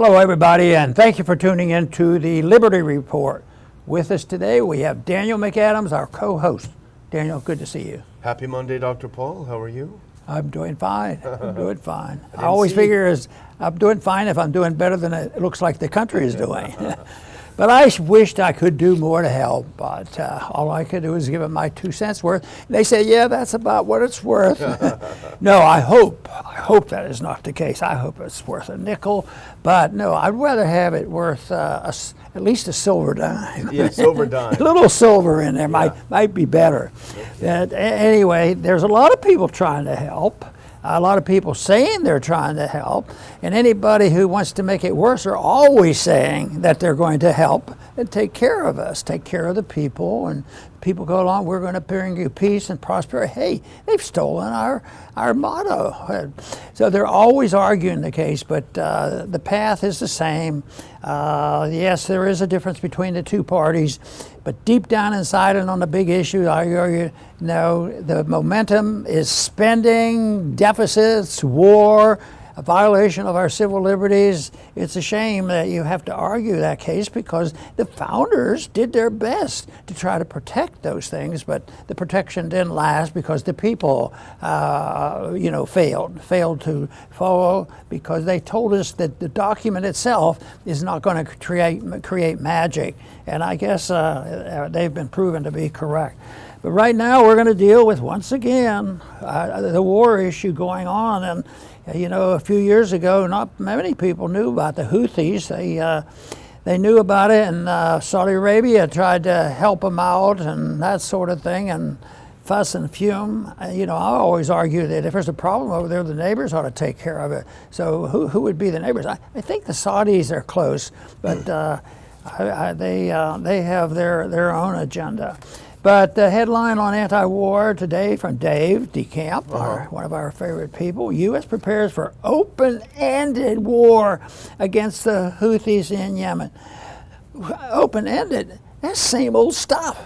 Hello, everybody, and thank you for tuning in to the Liberty Report. With us today, we have Daniel McAdams, our co-host. Daniel, good to see you. Happy Monday, Dr. Paul. How are you? I'm doing fine. I'm doing fine. I always figure I'm doing fine if I'm doing better than it looks like the country is doing. But I wished I could do more to help, but all I could do is give it my 2 cents worth. And they say, yeah, that's about what it's worth. No, I hope that is not the case. I hope it's worth a nickel, but no, I'd rather have it worth at least a silver dime. Yeah, silver dime. A little silver in there might be better. Anyway, there's a lot of people trying to help. A lot of people saying they're trying to help, and anybody who wants to make it worse are always saying that they're going to help and take care of us, take care of the people, and people go along, we're going to bring you peace and prosperity. Hey, they've stolen our motto. So they're always arguing the case, but the path is the same. Yes, there is a difference between the two parties, but deep down inside and on the big issue, I argue, no, the momentum is spending, deficits, war, a violation of our civil liberties. It's a shame that you have to argue that case because the founders did their best to try to protect those things, but the protection didn't last because the people, failed to follow because they told us that the document itself is not going to create magic, and I guess they've been proven to be correct. But right now we're going to deal with, once again, the war issue going on. And a few years ago, not many people knew about the Houthis. They knew about it, and Saudi Arabia tried to help them out and that sort of thing, and fuss and fume. I always argue that if there's a problem over there, the neighbors ought to take care of it. So who would be the neighbors? I think the Saudis are close, but they have their own agenda. But the headline on anti-war today from Dave DeCamp, one of our favorite people, U.S. prepares for open-ended war against the Houthis in Yemen. Open-ended? That's same old stuff.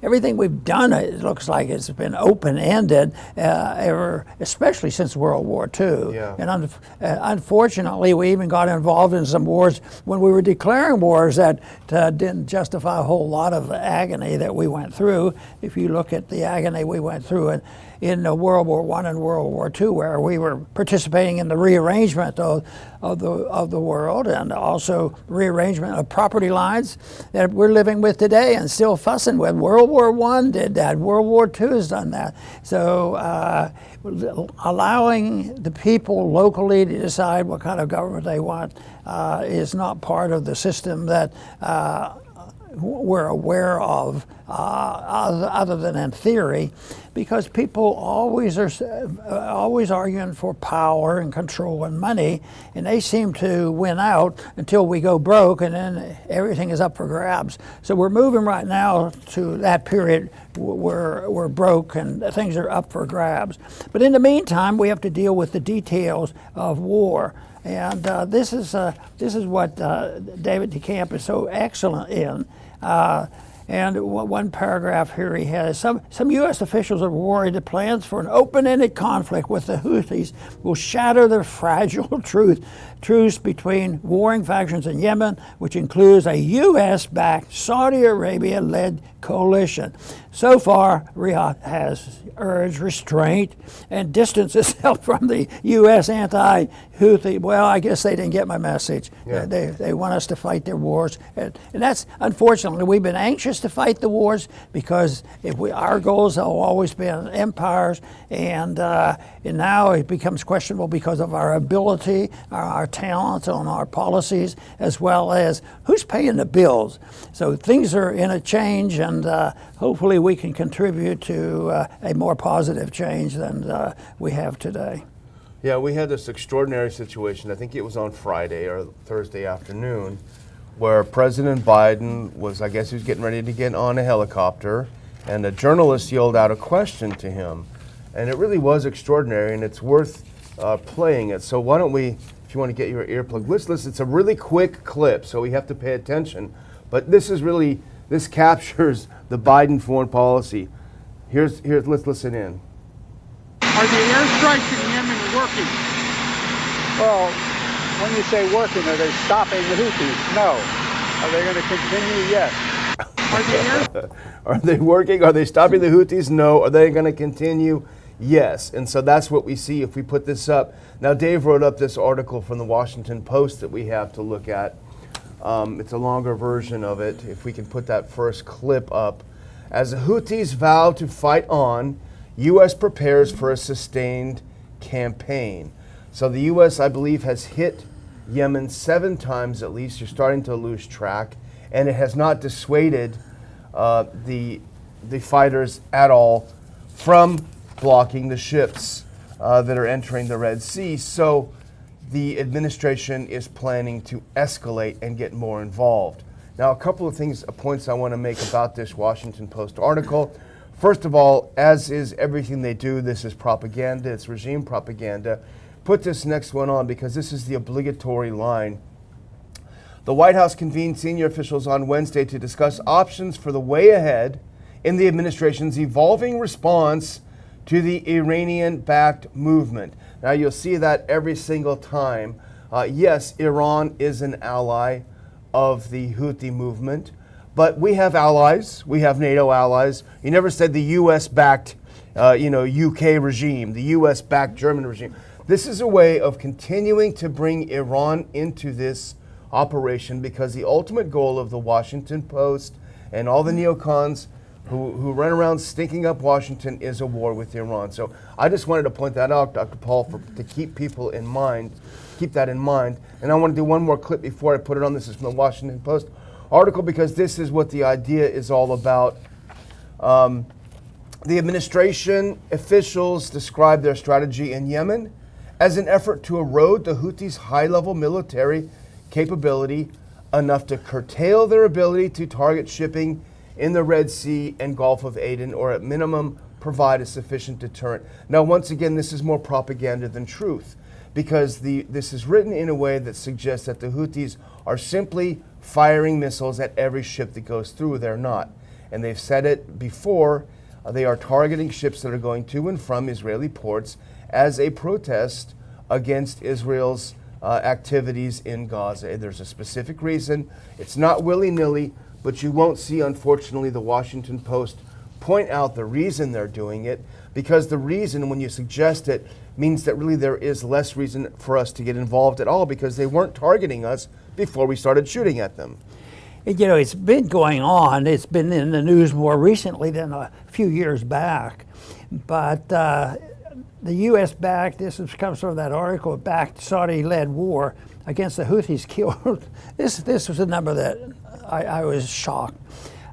Everything we've done, it looks like it's been open-ended, especially since World War II. Yeah. And unfortunately, we even got involved in some wars when we were declaring wars that didn't justify a whole lot of agony that we went through. If you look at the agony we went through in World War I and World War II, where we were participating in the rearrangement of the world, and also rearrangement of property lines that we're living with today and still fussing with. World War I did that. World War II has done that. So allowing the people locally to decide what kind of government they want is not part of the system that we're aware of, other than in theory, because people always arguing for power and control and money, and they seem to win out until we go broke, and then everything is up for grabs. So we're moving right now to that period where we're broke and things are up for grabs. But in the meantime, we have to deal with the details of war. And this is what David DeCamp is so excellent in. And one paragraph here he has, some U.S. officials are worried that plans for an open-ended conflict with the Houthis will shatter the fragile truce between warring factions in Yemen, which includes a U.S.-backed, Saudi Arabia-led coalition. So far, Riyadh has urged restraint and distance itself from the U.S. anti-Houthi. Well, I guess they didn't get my message. Yeah. They want us to fight their wars. And that's, unfortunately, we've been anxious to fight the wars because our goals have always been empires, and now it becomes questionable because of our ability, our talent on our policies, as well as who's paying the bills. So things are in a change, and hopefully we can contribute to a more positive change than we have today. Yeah, we had this extraordinary situation, I think it was on Friday or Thursday afternoon, where President Biden was, I guess he was getting ready to get on a helicopter, and a journalist yelled out a question to him. And it really was extraordinary, and it's worth playing it. So why don't we, if you want to get your earplug, let's listen. It's a really quick clip, so we have to pay attention. But this captures the Biden foreign policy. Let's listen in. Are the airstrikes in Yemen working? Well, When you say working, are they stopping the Houthis? No. Are they going to continue? Yes. Are they Are they working? Are they stopping the Houthis? No. Are they going to continue? Yes. And so that's what we see if we put this up. Now, Dave wrote up this article from the Washington Post that we have to look at. It's a longer version of it. If we can put that first clip up. As the Houthis vow to fight on, U.S. prepares for a sustained campaign. So the U.S., I believe, has hit Yemen 7 times at least. You're starting to lose track. And it has not dissuaded the fighters at all from blocking the ships that are entering the Red Sea. So the administration is planning to escalate and get more involved. Now, a couple of points I want to make about this Washington Post article. First of all, as is everything they do, this is propaganda. It's regime propaganda. Put this next one on because this is the obligatory line. The White House convened senior officials on Wednesday to discuss options for the way ahead in the administration's evolving response to the Iranian-backed movement. Now, you'll see that every single time. Yes, Iran is an ally of the Houthi movement, but we have allies. We have NATO allies. You never said the U.S.-backed, UK regime, the U.S.-backed German regime. This is a way of continuing to bring Iran into this operation because the ultimate goal of the Washington Post and all the neocons who run around stinking up Washington is a war with Iran. So I just wanted to point that out, Dr. Paul, to keep people in mind, keep that in mind. And I want to do one more clip before I put it on. This is from the Washington Post article because this is what the idea is all about. The administration officials describe their strategy in Yemen as an effort to erode the Houthis' high-level military capability enough to curtail their ability to target shipping in the Red Sea and Gulf of Aden, or at minimum provide a sufficient deterrent. Now, once again, this is more propaganda than truth because this is written in a way that suggests that the Houthis are simply firing missiles at every ship that goes through. They're not. And they've said it before. They are targeting ships that are going to and from Israeli ports as a protest against Israel's activities in Gaza. There's a specific reason. It's not willy-nilly, but you won't see, unfortunately, the Washington Post point out the reason they're doing it, because the reason, when you suggest it, means that really there is less reason for us to get involved at all because they weren't targeting us before we started shooting at them. You know, it's been going on. It's been in the news more recently than a few years back. But the U.S. backed, comes from that article, backed Saudi-led war against the Houthis killed. This was a number that I was shocked,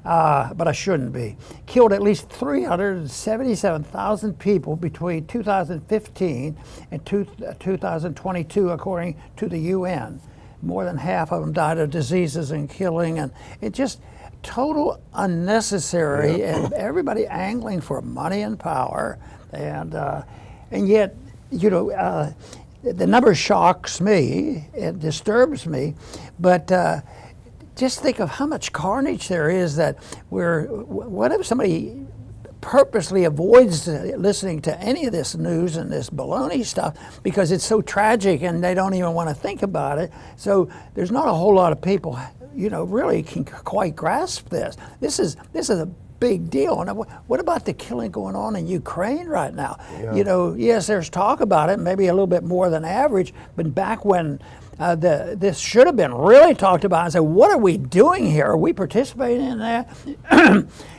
but I shouldn't be. Killed at least 377,000 people between 2015 and 2022, according to the UN. More than half of them died of diseases and killing, and it just total unnecessary, and everybody angling for money and power, and yet, you know, the number shocks me, it disturbs me, but just think of how much carnage there is that what if somebody purposely avoids listening to any of this news and this baloney stuff because it's so tragic and they don't even want to think about it. So there's not a whole lot of people, you know, really can quite grasp this. This is a big deal. And what about the killing going on in Ukraine right now? Yeah. You know, yes, there's talk about it, maybe a little bit more than average, but back when this should have been really talked about and said, what are we doing here? Are we participating in that?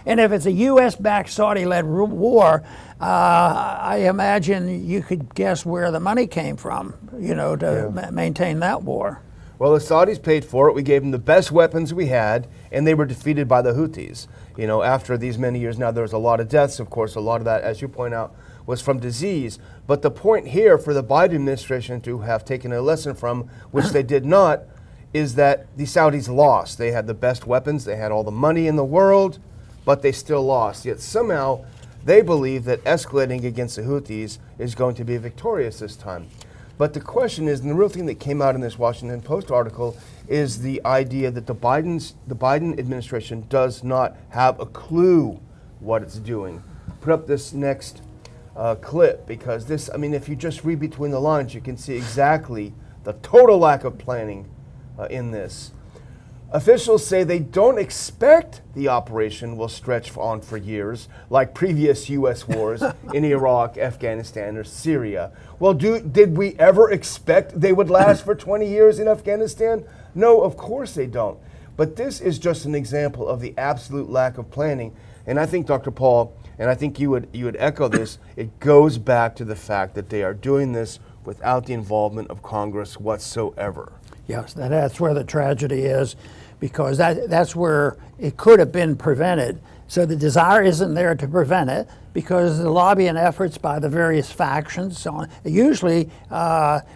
And if it's a U.S.-backed Saudi-led war, I imagine you could guess where the money came from, you know, to maintain that war. Well, the Saudis paid for it. We gave them the best weapons we had, and they were defeated by the Houthis. You know, after these many years, now there was a lot of deaths, of course. A lot of that, as you point out, was from disease. But the point here for the Biden administration to have taken a lesson from, which they did not, is that the Saudis lost. They had the best weapons, they had all the money in the world, but they still lost. Yet somehow they believe that escalating against the Houthis is going to be victorious this time. But the question is, and the real thing that came out in this Washington Post article is the idea that the Biden administration does not have a clue what it's doing. Put up this next clip, because this, I mean, if you just read between the lines, you can see exactly the total lack of planning in this. Officials say they don't expect the operation will stretch on for years, like previous U.S. wars in Iraq, Afghanistan, or Syria. Well, did we ever expect they would last for 20 years in Afghanistan? No, of course they don't. But this is just an example of the absolute lack of planning. And I think, Dr. Paul, and I think you would echo this, it goes back to the fact that they are doing this without the involvement of Congress whatsoever. Yes, that's where the tragedy is, because that's where it could have been prevented. So the desire isn't there to prevent it because the lobbying efforts by the various factions. So usually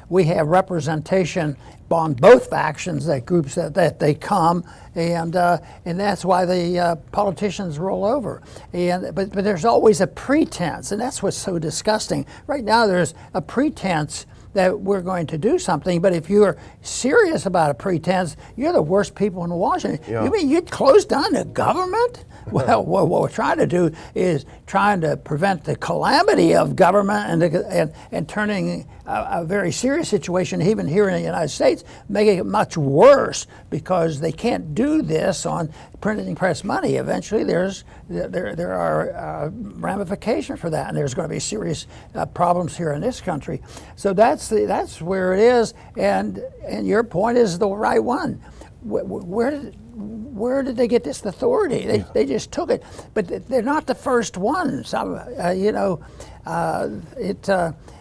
we have representation on both factions, that groups that they come, and that's why the politicians roll over. But there's always a pretense, and that's what's so disgusting. Right now there's a pretense that we're going to do something, but if you're serious about a pretense, you're the worst people in Washington. Yeah. You mean you'd close down the government? Well, what we're trying to do is trying to prevent the calamity of government and turning a very serious situation, even here in the United States, making it much worse because they can't do this on printing press money. Eventually, there are ramifications for that, and there's going to be serious problems here in this country. So that's where it is, and your point is the right one. Where did they get this authority? They just took it, but they're not the first ones.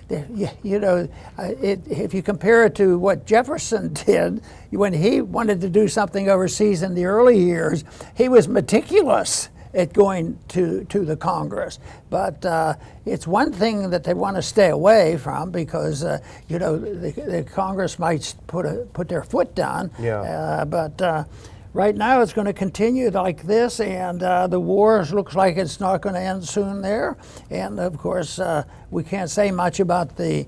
If you compare it to what Jefferson did when he wanted to do something overseas in the early years, he was meticulous at going to the Congress. But it's one thing that they want to stay away from because the Congress might put their foot down. Yeah. But right now it's going to continue like this, and the war looks like it's not going to end soon there. And of course, we can't say much about the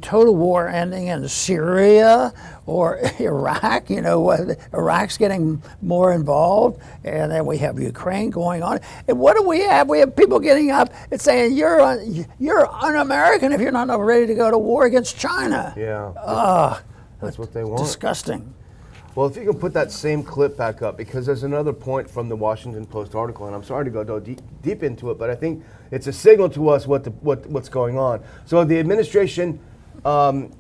total war ending in Syria or Iraq. Iraq's getting more involved, and then we have Ukraine going on. And what do we have? We have people getting up and saying you're un-American if you're not ready to go to war against China. Yeah. That's what they want. Disgusting. Well, if you can put that same clip back up, because there's another point from the Washington Post article, and I'm sorry to go deep into it, but I think it's a signal to us what's going on. So the administration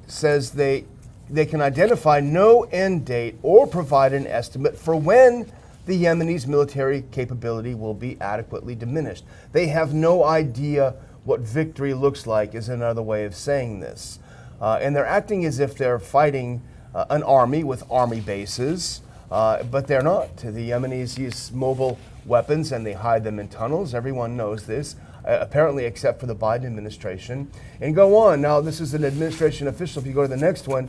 says they can identify no end date or provide an estimate for when the Yemenis' military capability will be adequately diminished. They have no idea what victory looks like, is another way of saying this. And they're acting as if they're fighting an army with army bases, but they're not. The Yemenis use mobile weapons and they hide them in tunnels. Everyone knows this, apparently except for the Biden administration. And go on. Now, this is an administration official, if you go to the next one,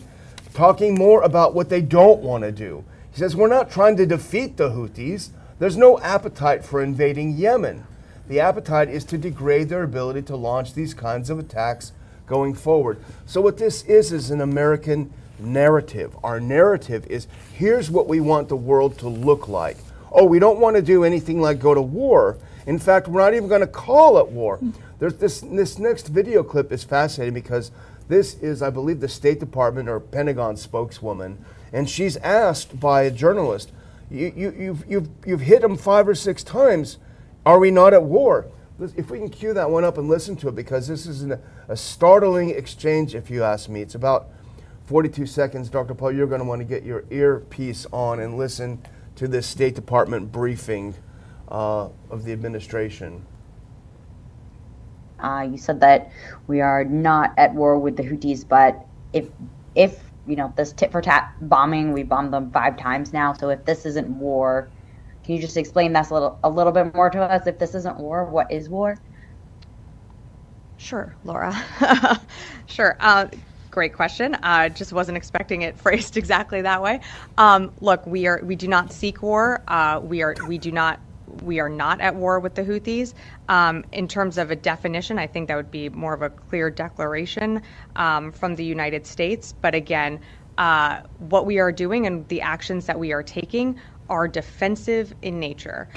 talking more about what they don't want to do. He says, we're not trying to defeat the Houthis. There's no appetite for invading Yemen. The appetite is to degrade their ability to launch these kinds of attacks going forward. So what this is an American narrative. Our narrative is, here's what we want the world to look like. Oh, we don't want to do anything like go to war. In fact, we're not even going to call it war. There's this next video clip is fascinating because this is, I believe, the State Department or Pentagon spokeswoman, and she's asked by a journalist, you've hit them 5 or 6 times. Are we not at war? If we can cue that one up and listen to it, because this is a startling exchange, if you ask me. It's about 42 seconds. Dr. Paul, you're going to want to get your earpiece on and listen to this State Department briefing of the administration. You said that we are not at war with the Houthis, but if this tit for tat bombing, we bombed them 5 times now. So if this isn't war, can you just explain that a little bit more to us? If this isn't war, what is war? Sure, Laura. Sure. Great question. Just wasn't expecting it phrased exactly that way. Look, we do not seek war. We are not at war with the Houthis. In terms of a definition, I think that would be more of a clear declaration from the United States. But again, what we are doing and the actions that we are taking are defensive in nature.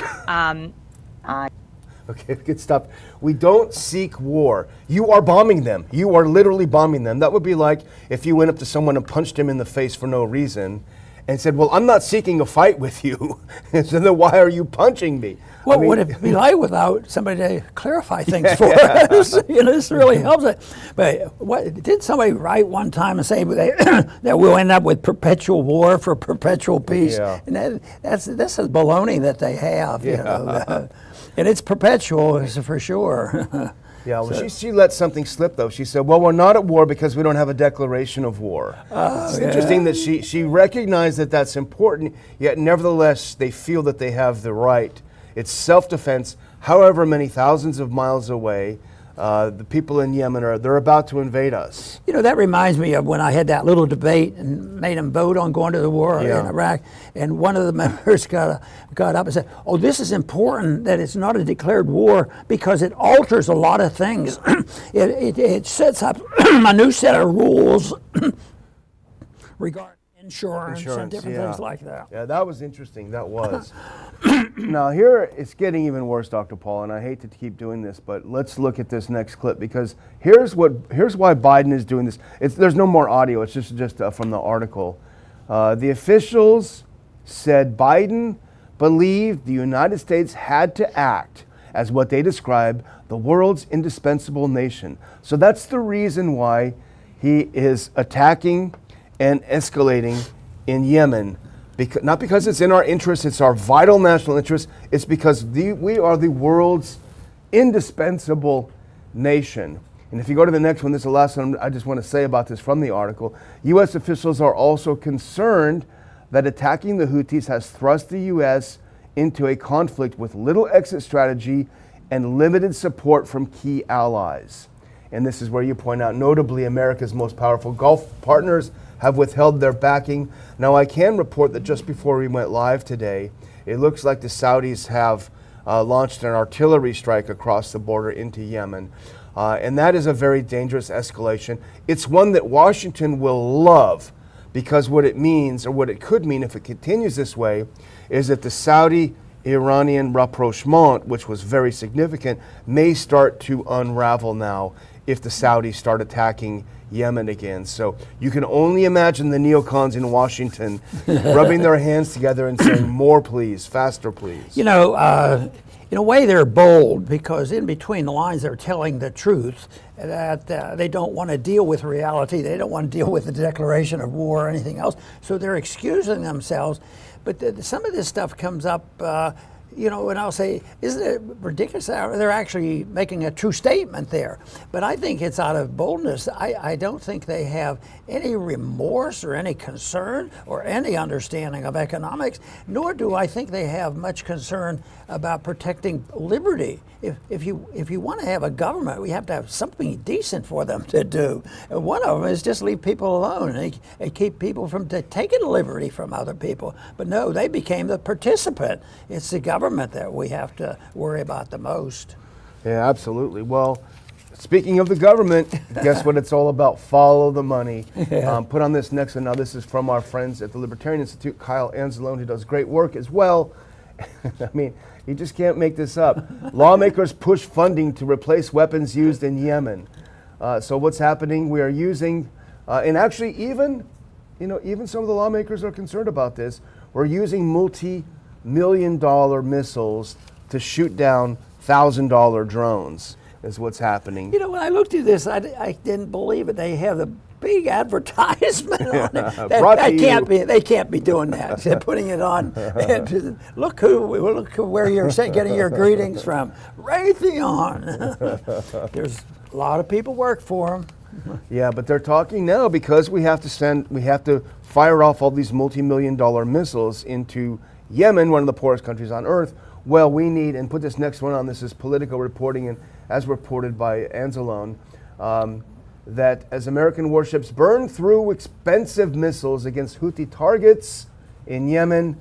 Okay, good stuff. We don't seek war. You are bombing them. You are literally bombing them. That would be like if you went up to someone and punched him in the face for no reason and said, well, I'm not seeking a fight with you. So then why are you punching me? What would it be like without somebody to clarify things for us? This really helps it. But did somebody write one time and say that we'll end up with perpetual war for perpetual peace? Yeah. And this is baloney that they have. You know, and it's perpetual, for sure. Yeah, well, she let something slip, though. She said, well, we're not at war because we don't have a declaration of war. It's interesting that she recognized that that's important, yet nevertheless they feel that they have the right. It's self-defense, however many thousands of miles away. The people in Yemen they're about to invade us. You know, that reminds me of when I had that little debate and made them vote on going to the war in Iraq, and one of the members got up and said, oh, this is important that it's not a declared war because it alters a lot of things. It sets up a new set of rules regarding insurance and different things like that. Yeah, that was interesting. That was. Now here it's getting even worse, Dr. Paul, and I hate to keep doing this, but let's look at this next clip because here's why Biden is doing this. There's no more audio. It's just from the article. The officials said Biden believed the United States had to act as what they describe the world's indispensable nation. So that's the reason why he is attacking and escalating in Yemen. Not because it's in our interest, it's our vital national interest, it's because we are the world's indispensable nation. And if you go to the next one, this is the last one I just want to say about this from the article. U.S. officials are also concerned that attacking the Houthis has thrust the U.S. into a conflict with little exit strategy and limited support from key allies. And this is where you point out, notably, America's most powerful Gulf partners have withheld their backing. Now, I can report that just before we went live today, it looks like the Saudis have launched an artillery strike across the border into Yemen. And that is a very dangerous escalation. It's one that Washington will love because what it means, or what it could mean if it continues this way, is that the Saudi-Iranian rapprochement, which was very significant, may start to unravel now if the Saudis start attacking Yemen again. So you can only imagine the neocons in Washington rubbing their hands together and saying, more please, faster please. You know, in a way they're bold because in between the lines they're telling the truth that they don't want to deal with reality. They don't want to deal with the declaration of war or anything else. So they're excusing themselves. But some of this stuff comes up you know, and I'll say, isn't it ridiculous? They're actually making a true statement there. But I think it's out of boldness. I don't think they have any remorse or any concern or any understanding of economics, nor do I think they have much concern about protecting liberty. If you want to have a government, we have to have something decent for them to do. And one of them is just leave people alone and keep people from taking liberty from other people. But no, they became the participant. It's the government that we have to worry about the most. Yeah, absolutely. Well, speaking of the government, guess what it's all about? Follow the money. Yeah. Put on this next one. Now, this is from our friends at the Libertarian Institute, Kyle Anzalone, who does great work as well. I mean, you just can't make this up. Lawmakers push funding to replace weapons used in Yemen. So what's happening? We are using, and actually even some of the lawmakers are concerned about this. We're using multi-million-dollar missiles to shoot down $1,000 drones is what's happening. You know, when I looked at this, I didn't believe it. They have the big advertisement on it. They can't be doing that. They're putting it on. Look where you're getting your greetings from. Raytheon. There's a lot of people work for them. Yeah, but they're talking now because we have to fire off all these multi-million-dollar missiles into Yemen, one of the poorest countries on earth. Well, we need, and put this next one on, this is Politico reporting, and as reported by Anzalone, that as American warships burn through expensive missiles against Houthi targets in Yemen,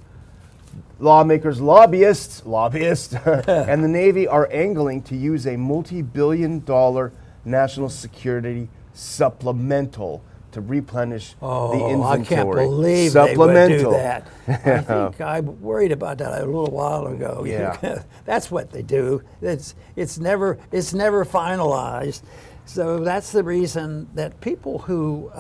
lawmakers, lobbyists, and the Navy are angling to use a multi-billion-dollar national security supplemental to replenish the Oh, inventory. I can't believe Supplemental. they would do that. I think I worried about that a little while ago. Yeah. That's what they do. It's never finalized. So that's the reason that people who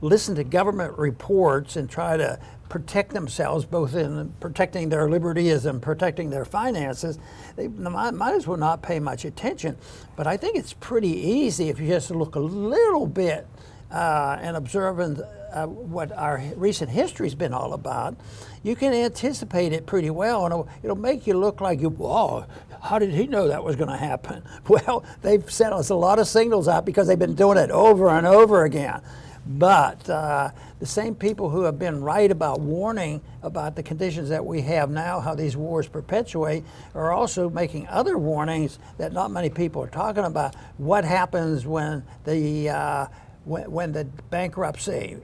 listen to government reports and try to protect themselves, both in protecting their liberties and protecting their finances, they might as well not pay much attention. But I think it's pretty easy if you just look a little bit and observe what our recent history's been all about. You can anticipate it pretty well, and it'll make you look like whoa, how did he know that was going to happen? Well, they've sent us a lot of signals out because they've been doing it over and over again. But the same people who have been right about warning about the conditions that we have now, how these wars perpetuate, are also making other warnings that not many people are talking about. What happens when the bankruptcy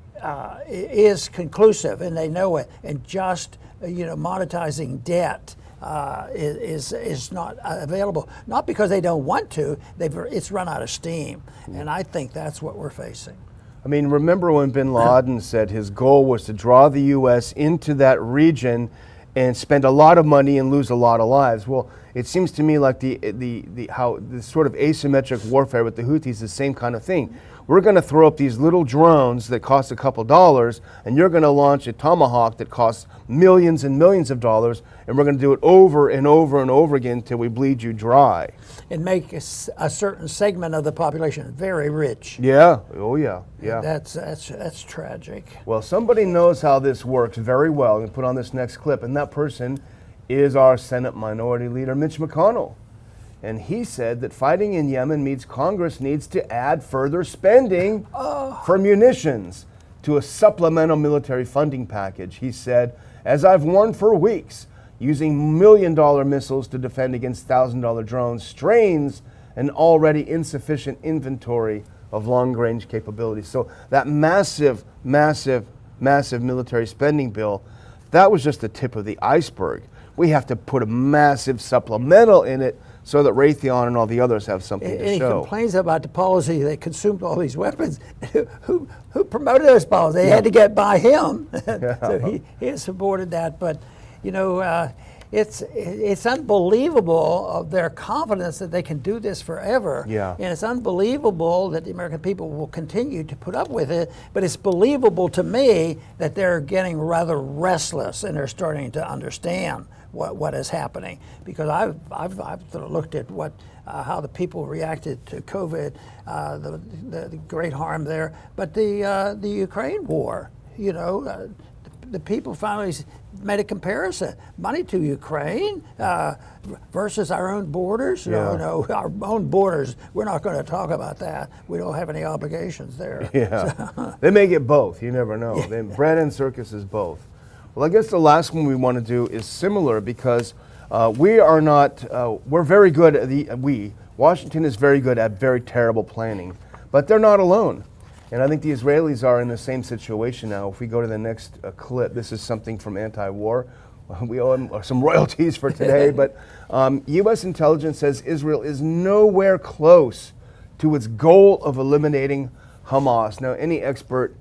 is conclusive and they know it, and just monetizing debt is not available, not because they don't want to, it's run out of steam. And I think that's what we're facing. I mean, remember when bin Laden said his goal was to draw the U.S. into that region and spend a lot of money and lose a lot of lives? Well, it seems to me like how this sort of asymmetric warfare with the Houthis is the same kind of thing. We're going to throw up these little drones that cost a couple dollars, and you're going to launch a Tomahawk that costs millions and millions of dollars, and we're going to do it over and over and over again until we bleed you dry. And make a certain segment of the population very rich. Yeah. Oh, yeah. Yeah. That's tragic. Well, somebody knows how this works very well. We put on this next clip, and that person is our Senate Minority Leader, Mitch McConnell. And he said that fighting in Yemen means Congress needs to add further spending for munitions to a supplemental military funding package. He said, as I've warned for weeks, using million-dollar missiles to defend against $1,000 drones strains an already insufficient inventory of long-range capabilities. So that massive, massive, massive military spending bill, that was just the tip of the iceberg. We have to put a massive supplemental in it so that Raytheon and all the others have something to show. He complains about the policy they consumed all these weapons. Who promoted those policies? They had to get by him. So he supported that. But it's unbelievable of their confidence that they can do this forever. Yeah. And it's unbelievable that the American people will continue to put up with it. But it's believable to me that they're getting rather restless and they're starting to understand what is happening, because I've sort of looked at how the people reacted to COVID, the great harm there, but the Ukraine war, the people finally made a comparison, money to Ukraine versus our own borders. Yeah. No, our own borders, we're not going to talk about that. We don't have any obligations there. Yeah, they may get both. You never know. Yeah. Bread and circus is both. Well, I guess the last one we want to do is similar because we're very good at Washington is very good at very terrible planning, but they're not alone. And I think the Israelis are in the same situation now. If we go to the next clip, this is something from Anti-War. We owe them some royalties for today, but U.S. intelligence says Israel is nowhere close to its goal of eliminating Hamas. Now, any expert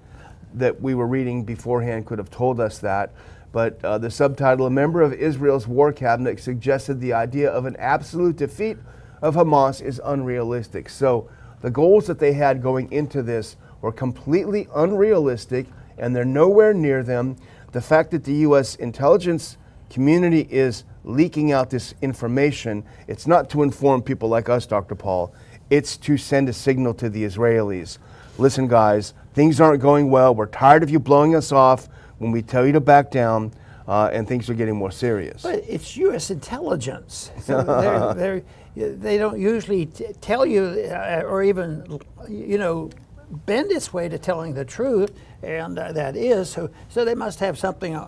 that we were reading beforehand could have told us that, but the subtitle, a member of Israel's war cabinet suggested the idea of an absolute defeat of Hamas is unrealistic. So the goals that they had going into this were completely unrealistic, and they're nowhere near them. The fact that the U.S. intelligence community is leaking out this information, it's not to inform people like us, Dr. Paul, it's to send a signal to the Israelis. Listen, guys, things aren't going well. We're tired of you blowing us off when we tell you to back down, and things are getting more serious. But it's U.S. intelligence. So they don't usually tell you or even, bend its way to telling the truth, and that is so they must have something.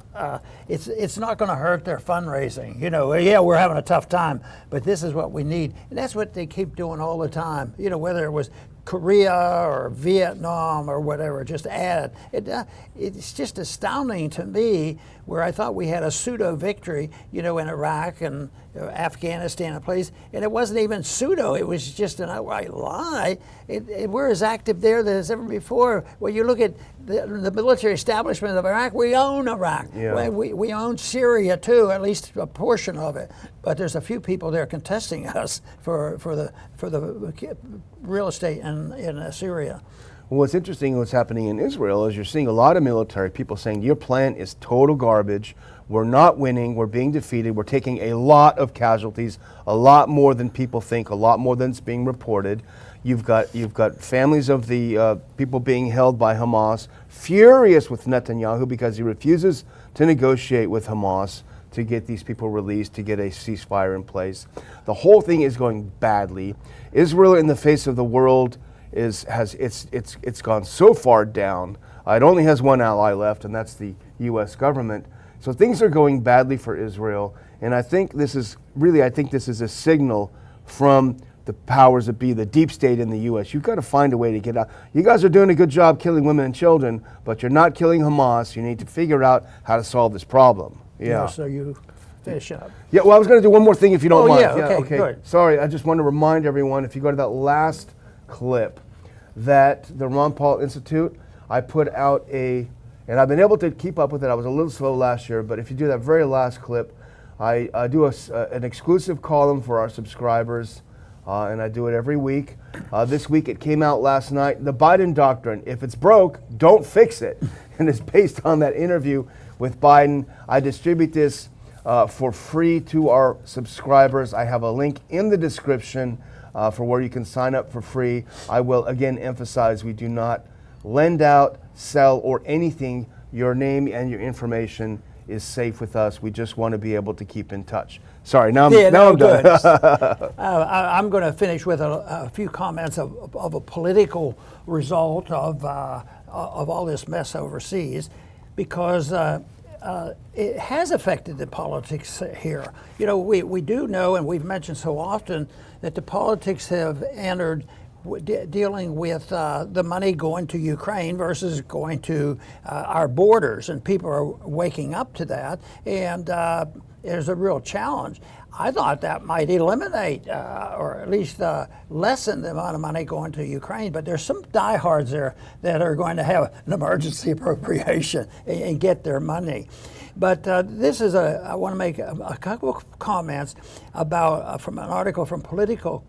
It's not going to hurt their fundraising. Yeah, we're having a tough time, but this is what we need, and that's what they keep doing all the time. Whether it was Korea or Vietnam or whatever, just add it. It's just astounding to me, where I thought we had a pseudo victory, in Iraq and Afghanistan and place, and it wasn't even pseudo. It was just an outright lie. We're as active there as ever before. Well, you look at the military establishment of Iraq. We own Iraq. Yeah. We own Syria too, at least a portion of it. But there's a few people there contesting us for the real estate in Syria. Well, what's interesting, what's happening in Israel is you're seeing a lot of military people saying your plan is total garbage. We're not winning. We're being defeated. We're taking a lot of casualties, a lot more than people think, a lot more than it's being reported. You've got families of the people being held by Hamas furious with Netanyahu because he refuses to negotiate with Hamas to get these people released, to get a ceasefire in place. The whole thing is going badly. Israel, in the face of the world, it's gone so far down. It only has one ally left, and that's the U.S. government. So things are going badly for Israel, and I think this is a signal from the powers that be, the deep state in the U.S. You've got to find a way to get out. You guys are doing a good job killing women and children, but you're not killing Hamas. You need to figure out how to solve this problem. Yeah. So you finish up. Yeah. Well, I was going to do one more thing if you don't mind. Yeah. Okay. Good. Sorry. I just want to remind everyone, if you go to that last clip, that the Ron Paul Institute, I put out and I've been able to keep up with it. I was a little slow last year, but if you do that very last clip, I do an exclusive column for our subscribers, and I do it every week. This week it came out last night. The Biden Doctrine: if it's broke, don't fix it. And it's based on that interview with Biden. I distribute this for free to our subscribers. I have a link in the description for where you can sign up for free. I will again emphasize, we do not lend out, sell, or anything. Your name and your information is safe with us. We just want to be able to keep in touch. Sorry, now I'm good. done. I'm going to finish with a few comments of a political result of all this mess overseas, because it has affected the politics here. We do know, and we've mentioned so often, that the politics have entered dealing with the money going to Ukraine versus going to our borders, and people are waking up to that, and there's a real challenge. I thought that might eliminate or at least lessen the amount of money going to Ukraine, but there's some diehards there that are going to have an emergency appropriation and get their money. But this is I want to make a couple of comments about from an article from Politico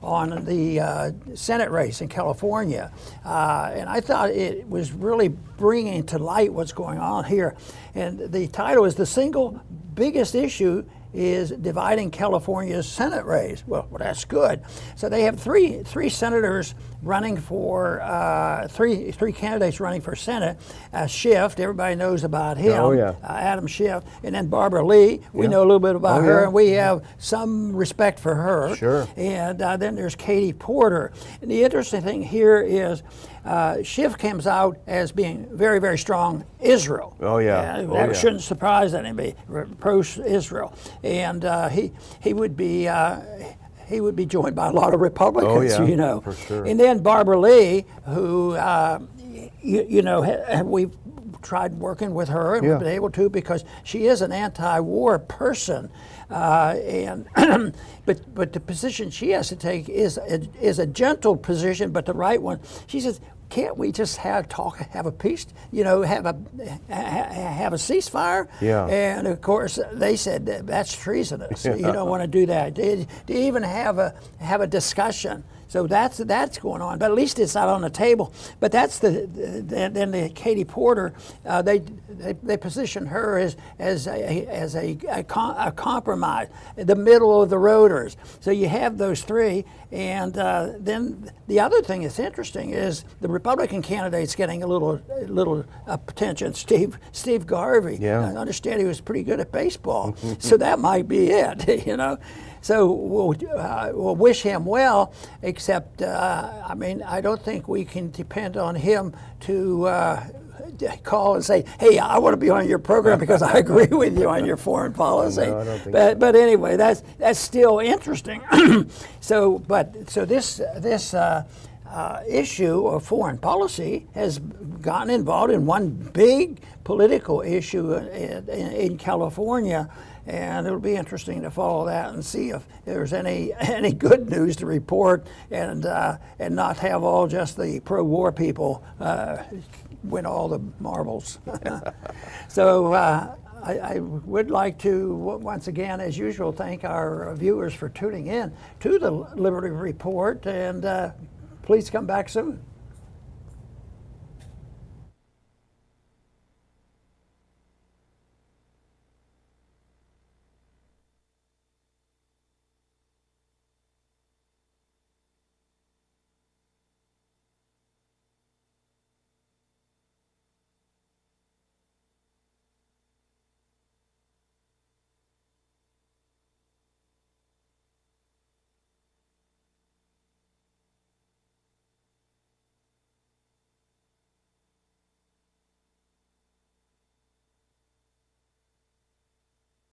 on the Senate race in California, and I thought it was really bringing to light what's going on here. And the title is "The Single Biggest Issue is Dividing California's Senate Race." Well, that's good. So they have three senators running for three candidates running for Senate. Schiff, everybody knows about him. Oh, yeah. Adam Schiff, and then Barbara Lee. We know a little bit about her, and we have some respect for her. Sure. And then there's Katie Porter. And the interesting thing here is Schiff comes out as being very, very strong Israel. Oh yeah. That shouldn't surprise anybody. Pro-Israel, and he would be joined by a lot of Republicans. Oh yeah, for sure. And then Barbara Lee, who we've tried working with her, and we've been able to, because she is an anti-war person, and but the position she has to take is a gentle position, but the right one. She says, can't we just have a peace, have a ceasefire? Yeah. And of course they said that's treasonous. You don't want to do that. To even have a discussion. So that's going on, but at least it's not on the table. But that's then the Katie Porter. They position her as a compromise, the middle of the roaders. So you have those three, and then the other thing that's interesting is the Republican candidate's getting a little attention. Steve Garvey. Yeah. I understand he was pretty good at baseball, so that might be it. So we'll wish him well, except I don't think we can depend on him to call and say, "Hey, I want to be on your program because I agree with you on your foreign policy." No, I don't think so. But anyway, that's still interesting. So this issue of foreign policy has gotten involved in one big political issue in California. And it'll be interesting to follow that and see if there's any good news to report, and not have all just the pro-war people win all the marbles. So I would like to once again, as usual, thank our viewers for tuning in to the Liberty Report, and please come back soon.